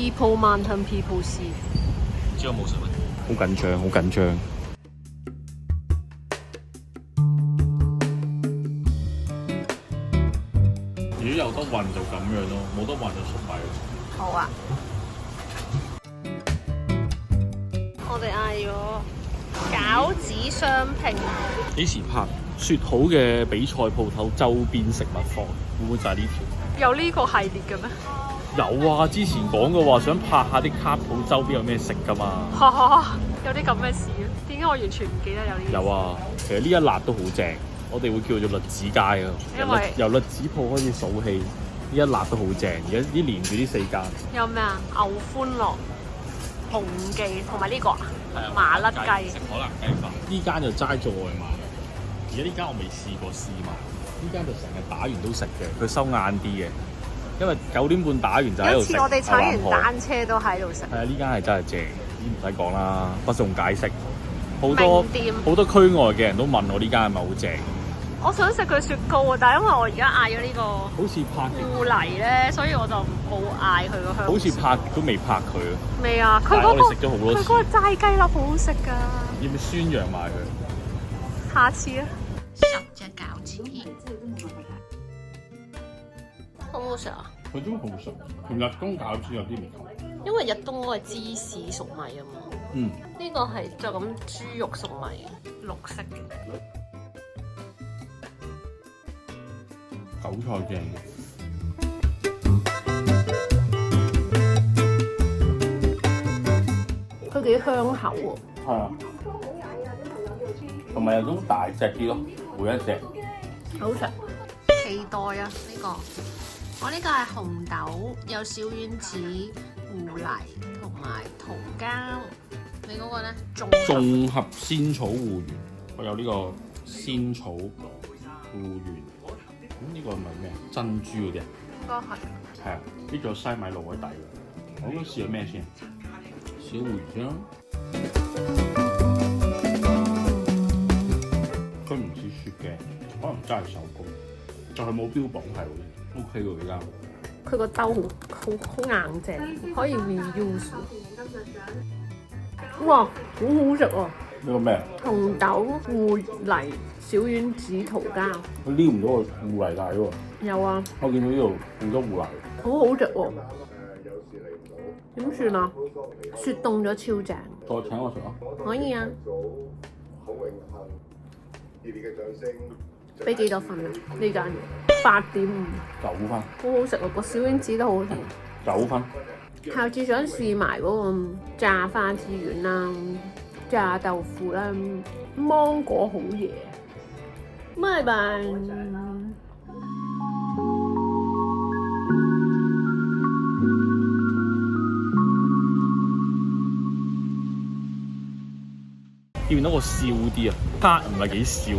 People Mountain People Sea。知我冇食乜？好緊張，好緊張。如果有得運就咁樣咯，冇得運就粟米咯。好啊。我哋嗌咗餃子雙拼。幾時拍説好嘅比賽鋪頭周邊食物坊？會唔會就係呢條？有呢個系列嘅咩？有啊，之前講過話想拍下啲卡鋪周邊有咩食㗎嘛。有啲咁嘅事，點解我完全唔記得有呢啲？有啊，其實呢一辣都好正，我哋會叫做栗子街啊。因為由栗子鋪開始數起，呢一辣都好正。而家啲連住呢4間。有咩啊？牛歡樂、紅記同埋呢個啊，麻甩雞。食海南雞飯。呢間就齋做外賣，而家呢間我未試過試埋。呢間就成日打完都食嘅，佢收晏啲嘅，因為9點半打完就喺度食。有次我哋踩完單車都喺度食。係啊，呢間係真係正，呢唔使講啦，不用解釋。好多區外嘅人都問我呢間係咪好正。我想食佢雪糕啊，但係因為我而家嗌咗呢個好似拍芋泥咧，所以我就冇嗌佢個香。好似拍都未拍佢啊！未啊，佢嗰個佢嗰個齋雞粒好好食㗎。要唔要宣揚埋佢？下次啊！10隻餃子，好唔好食啊？佢都好食，同日東餃子有啲唔同。因為日東嗰個係芝士粟米啊嘛。嗯。呢個係就咁豬肉粟米，綠色嘅。韭菜醬，佢幾香口喎。係啊，同埋有種大隻啲咯，每一隻。好食。期待啊！呢個我呢個係紅豆，有小丸子、芋泥同埋桃膠。你嗰個咧？綜合仙草芋圓，我有呢個仙草芋圓。咁呢個係咪咩？珍珠嗰啲啊？應該係。係啊，呢個西米露喺底嘅。我應該試下咩先？小芋圓先啦。佢唔似雪嘅，可能真係手工，就係冇標榜係 OK 喎而家。佢個兜好硬淨，可以 reuse。哇，好好食喎！呢個咩？紅豆、芋泥、小丸子、桃膠。佢撩唔到個芋泥大喎。有啊。我見到呢度好多芋泥。好好食喎！點算啊？雪凍咗超正。再請我食啊！可以啊。俾幾多分啊？呢間8.5。9分。好好食喎！個小丸子都好甜。9分。下次想試埋嗰個炸花枝丸啦、炸豆腐啦、芒果好嘢。拜拜。見到我笑啲啊，卡唔係幾笑。